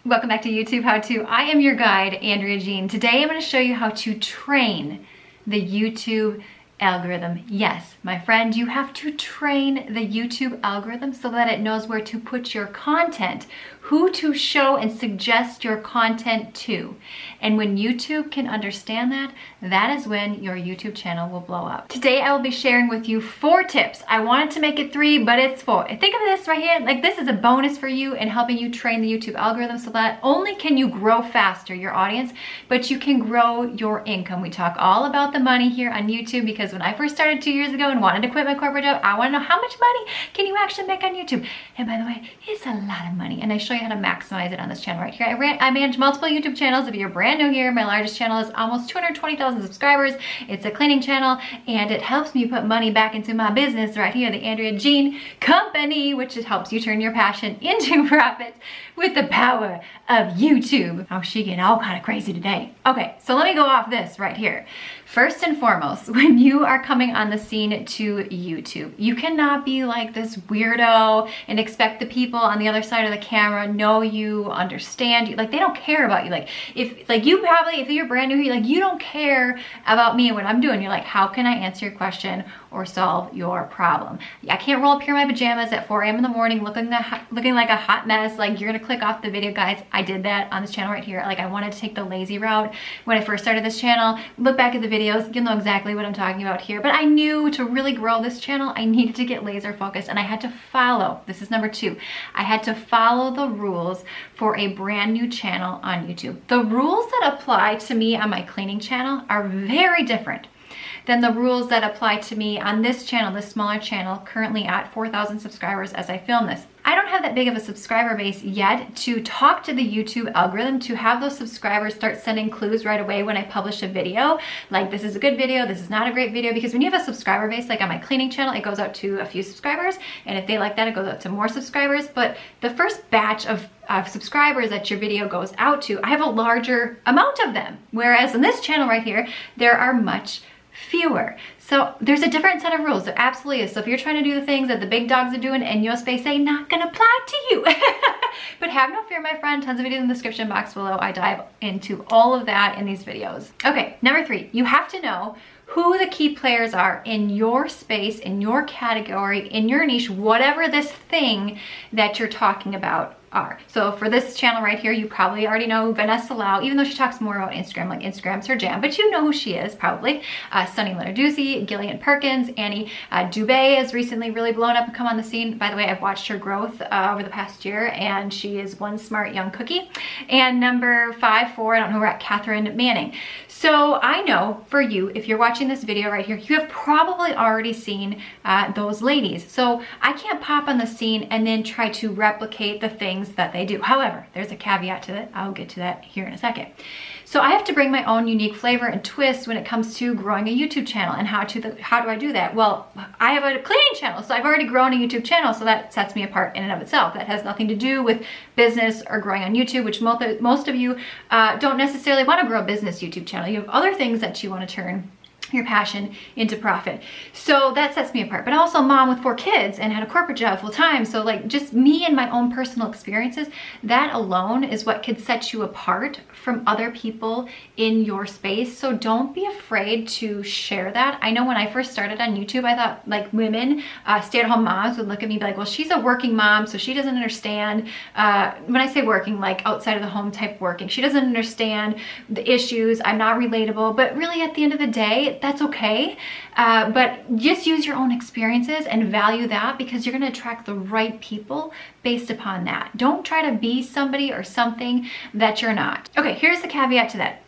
Welcome back to YouTube How To. I am your guide, Andrea Jean. Today I'm going to show you how to train the YouTube algorithm. Yes, my friend, you have to train the YouTube algorithm so that it knows where to put your content, who to show and suggest your content to. And when YouTube can understand that, that is when your YouTube channel will blow up. Today I will be sharing with you 4 tips. I wanted to make it 3, but it's 4. Think of this right here, like this is a bonus for you in helping you train the YouTube algorithm so that only can you grow faster your audience, but you can grow your income. We talk all about the money here on YouTube because when I first started 2 years ago and wanted to quit my corporate job, I want to know how much money can you actually make on YouTube. And by the way, it's a lot of money, and I show you how to maximize it on this channel right here. I manage multiple YouTube channels. If you're brand new here, my largest channel is almost 220,000 subscribers. It's a cleaning channel, and it helps me put money back into my business right here, the Andrea Jean Company, which it helps you turn your passion into profits with the power of YouTube. Oh, she getting all kind of crazy today. Okay, so let me go off this right here. First and foremost, when you are coming on the scene to YouTube, you cannot be like this weirdo and expect the people on the other side of the camera know you, understand you. Like, they don't care about you. Like, if you're brand new here, like, you don't care about me and what I'm doing. You're like, how can I answer your question or solve your problem? I can't roll up here in my pajamas at 4 a.m. in the morning looking like a hot mess. Like, you're gonna click off the video, guys. I did that on this channel right here. Like, I wanted to take the lazy route when I first started this channel. Look back at the videos, you'll know exactly what I'm talking about here. But I knew to really grow this channel, I needed to get laser focused, and I had to follow, this is number 2, I had to follow the rules for a brand new channel on YouTube. The rules that apply to me on my cleaning channel are very different than the rules that apply to me on this channel, this smaller channel, currently at 4,000 subscribers as I film this. I don't have that big of a subscriber base yet to talk to the YouTube algorithm, to have those subscribers start sending clues right away when I publish a video, like this is a good video, this is not a great video, because when you have a subscriber base, like on my cleaning channel, it goes out to a few subscribers, and if they like that, it goes out to more subscribers. But the first batch of subscribers that your video goes out to, I have a larger amount of them, whereas on this channel right here, there are much fewer. So there's a different set of rules. There absolutely is. So if you're trying to do the things that the big dogs are doing in your space, they not gonna apply to you. But have no fear, my friend. Tons of videos in the description box below. I dive into all of that in these videos. Okay, number 3, you have to know who the key players are in your space, in your category, in your niche, whatever this thing that you're talking about are. So for this channel right here, you probably already know Vanessa Lau, even though she talks more about Instagram, like Instagram's her jam, but you know who she is probably. Sunny Lenarduzzi, Gillian Perkins, Annie Dubé has recently really blown up and come on the scene. By the way, I've watched her growth over the past year, and she is one smart young cookie. And number 5, 4, I don't know who we're at, Cathrin Manning. So I know for you, if you're watching this video right here, you have probably already seen those ladies. So I can't pop on the scene and then try to replicate the things that they do. However, there's a caveat to that. I'll get to that here in a second. So I have to bring my own unique flavor and twist when it comes to growing a YouTube channel. And how do I do that? Well, I have a cleaning channel, so I've already grown a YouTube channel, so that sets me apart in and of itself. That has nothing to do with business or growing on YouTube, which most of you don't necessarily want to grow a business YouTube channel. You have other things that you want to turn your passion into profit. So that sets me apart. But also mom with 4 kids and had a corporate job full time. So like just me and my own personal experiences, that alone is what could set you apart from other people in your space. So don't be afraid to share that. I know when I first started on YouTube, I thought like women, stay-at-home moms would look at me and be like, well, she's a working mom, so she doesn't understand, when I say working, like outside of the home type working, she doesn't understand the issues, I'm not relatable. But really at the end of the day, that's okay. But just use your own experiences and value that, because you're going to attract the right people based upon that. Don't try to be somebody or something that you're not. Okay, here's the caveat to that.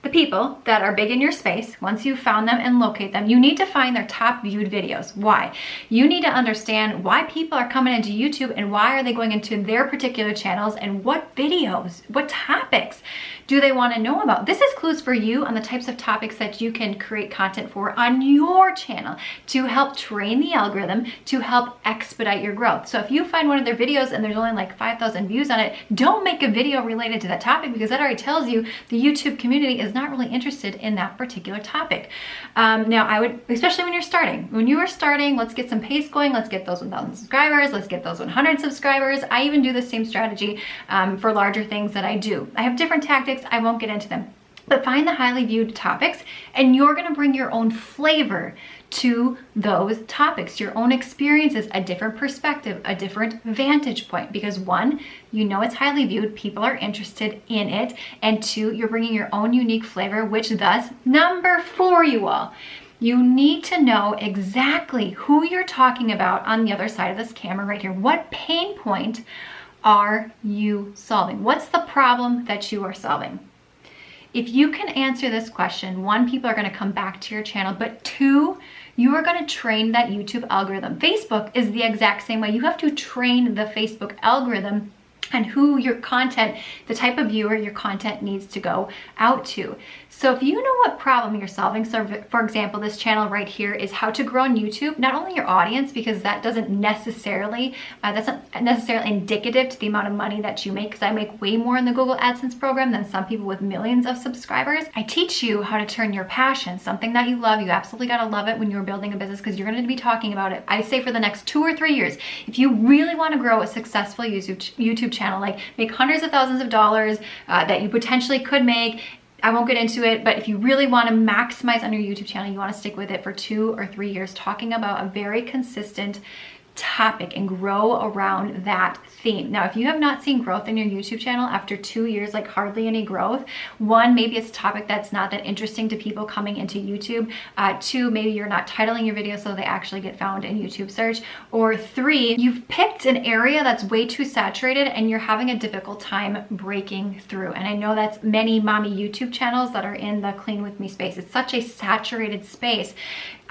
The people that are big in your space, once you've found them and locate them, you need to find their top viewed videos. Why? You need to understand why people are coming into YouTube and why are they going into their particular channels, and what videos, what topics do they want to know about. This is clues for you on the types of topics that you can create content for on your channel to help train the algorithm, to help expedite your growth. So if you find one of their videos and there's only like 5,000 views on it, don't make a video related to that topic, because that already tells you the YouTube community is is not really interested in that particular topic. Now I would, especially when you're starting, let's get some pace going. Let's get those 1,000 subscribers. Let's get those 100 subscribers. I even do the same strategy for larger things that I do. I have different tactics. I won't get into them. But find the highly viewed topics, and you're gonna bring your own flavor to those topics, your own experiences, a different perspective, a different vantage point. Because one, you know it's highly viewed, people are interested in it, and two, you're bringing your own unique flavor, which thus, number 4, you all, you need to know exactly who you're talking about on the other side of this camera right here. What pain point are you solving? What's the problem that you are solving? If you can answer this question, 1, people are going to come back to your channel, but 2, you are going to train that YouTube algorithm. Facebook is the exact same way. You have to train the Facebook algorithm and who your content, the type of viewer your content needs to go out to. So if you know what problem you're solving, so for example, this channel right here is how to grow on YouTube, not only your audience, because that doesn't necessarily, that's not necessarily indicative to the amount of money that you make, because I make way more in the Google AdSense program than some people with millions of subscribers. I teach you how to turn your passion, something that you love, you absolutely gotta love it when you're building a business, because you're gonna be talking about it, I say, for the next 2 or 3 years. If you really wanna grow a successful YouTube channel, like make hundreds of thousands of dollars that you potentially could make, I won't get into it, but if you really want to maximize on your YouTube channel, you want to stick with it for 2 or 3 years, talking about a very consistent topic and grow around that theme. Now, if you have not seen growth in your YouTube channel after 2 years, like hardly any growth, 1, maybe it's a topic that's not that interesting to people coming into YouTube. 2, maybe you're not titling your videos so they actually get found in YouTube search. Or 3, you've picked an area that's way too saturated and you're having a difficult time breaking through. And I know that's many mommy YouTube channels that are in the Clean With Me space. It's such a saturated space.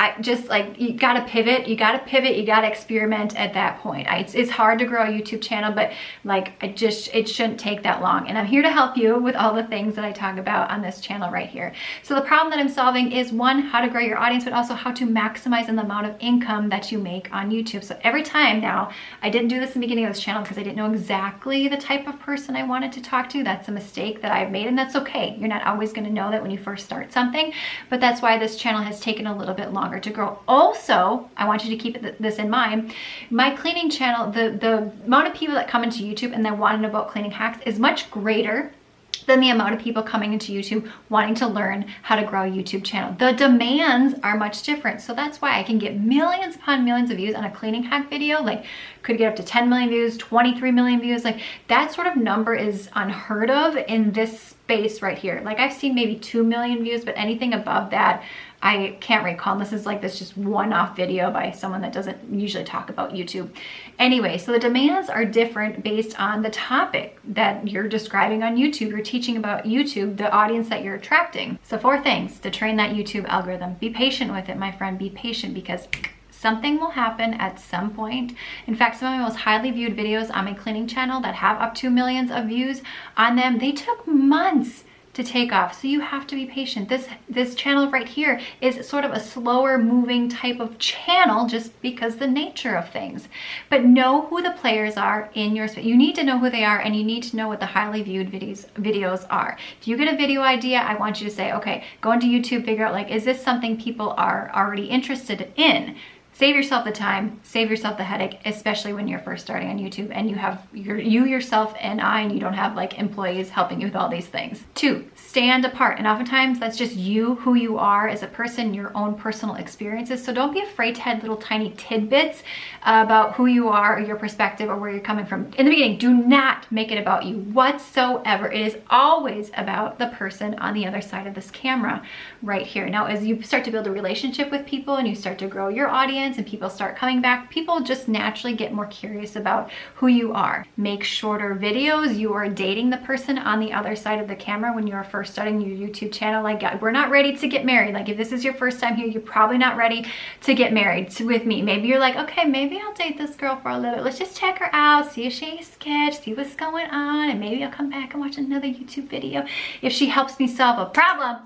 I just, like, you gotta pivot, you gotta experiment at that point. It's hard to grow a YouTube channel, but like, it shouldn't take that long. And I'm here to help you with all the things that I talk about on this channel right here. So the problem that I'm solving is 1, how to grow your audience, but also how to maximize on the amount of income that you make on YouTube. So every time now, I didn't do this in the beginning of this channel because I didn't know exactly the type of person I wanted to talk to. That's a mistake that I've made, and that's okay. You're not always gonna know that when you first start something, but that's why this channel has taken a little bit longer to grow. Also, I want you to keep this in mind. My cleaning channel, the amount of people that come into YouTube and they want to know about cleaning hacks is much greater than the amount of people coming into YouTube wanting to learn how to grow a YouTube channel. The demands are much different. So that's why I can get millions upon millions of views on a cleaning hack video, like could get up to 10 million views, 23 million views. Like that sort of number is unheard of in this space right here. Like I've seen maybe 2 million views, but anything above that, I can't recall. And this is like this just one-off video by someone that doesn't usually talk about YouTube. Anyway, so the demands are different based on the topic that you're describing on YouTube. You're teaching about YouTube, the audience that you're attracting. So 4 things to train that YouTube algorithm. Be patient with it, my friend. Be patient, because something will happen at some point. In fact, some of my most highly viewed videos on my cleaning channel that have up to millions of views on them, they took months to take off. So you have to be patient. This channel right here is sort of a slower moving type of channel just because the nature of things. But know who the players are in your space. You need to know who they are, and you need to know what the highly viewed videos are. If you get a video idea, I want you to say, okay, go into YouTube, figure out, like, is this something people are already interested in? Save yourself the time, save yourself the headache, especially when you're first starting on YouTube and you have you yourself and you don't have like employees helping you with all these things. 2, stand apart. And oftentimes that's just you, who you are as a person, your own personal experiences. So don't be afraid to add little tiny tidbits about who you are or your perspective or where you're coming from. In the beginning, do not make it about you whatsoever. It is always about the person on the other side of this camera right here. Now, as you start to build a relationship with people and you start to grow your audience, and people start coming back, people just naturally get more curious about who you are. Make shorter videos. You are dating the person on the other side of the camera when you're first starting your YouTube channel. Like, we're not ready to get married. Like, if this is your first time here, you're probably not ready to get married with me. Maybe you're like, okay, maybe I'll date this girl for a little bit. Let's just check her out, see if she's sketch, see what's going on, and maybe I'll come back and watch another YouTube video if she helps me solve a problem.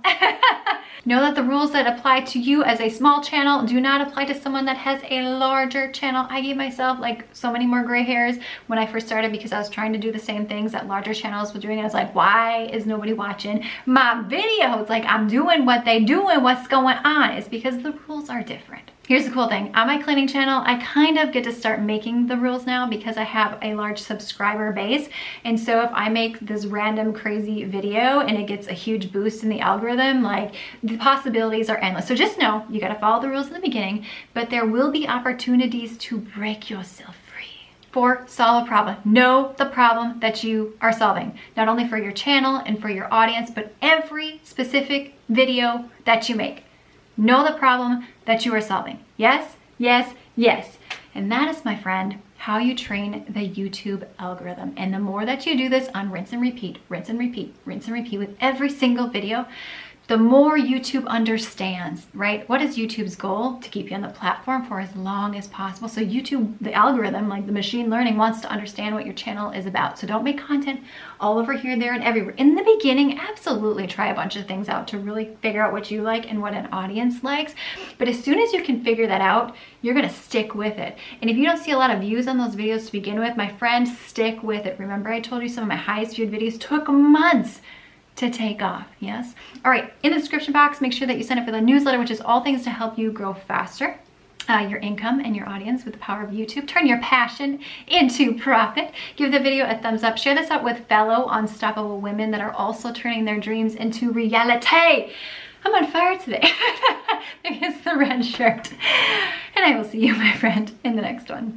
Know that the rules that apply to you as a small channel do not apply to someone that has a larger channel. I gave myself like so many more gray hairs when I first started because I was trying to do the same things that larger channels were doing. I was like, why is nobody watching my videos? Like, I'm doing what they do and what's going on. It's because the rules are different. Here's the cool thing, on my cleaning channel, I kind of get to start making the rules now because I have a large subscriber base. And so if I make this random crazy video and it gets a huge boost in the algorithm, like the possibilities are endless. So just know, you gotta follow the rules in the beginning, but there will be opportunities to break yourself free. 4, solve a problem. Know the problem that you are solving, not only for your channel and for your audience, but every specific video that you make. Know the problem that you are solving. Yes, yes, yes. And that is, my friend, how you train the YouTube algorithm. And the more that you do this on rinse and repeat, rinse and repeat, rinse and repeat with every single video, the more YouTube understands, right? What is YouTube's goal? To keep you on the platform for as long as possible. So YouTube, the algorithm, like the machine learning, wants to understand what your channel is about. So don't make content all over here, there, and everywhere. In the beginning, absolutely try a bunch of things out to really figure out what you like and what an audience likes. But as soon as you can figure that out, you're gonna stick with it. And if you don't see a lot of views on those videos to begin with, my friend, stick with it. Remember, I told you some of my highest viewed videos took months to take off, yes? All right, in the description box, make sure that you sign up for the newsletter, which is all things to help you grow faster, your income and your audience with the power of YouTube. Turn your passion into profit. Give the video a thumbs up. Share this out with fellow unstoppable women that are also turning their dreams into reality. I'm on fire today because the red shirt. And I will see you, my friend, in the next one.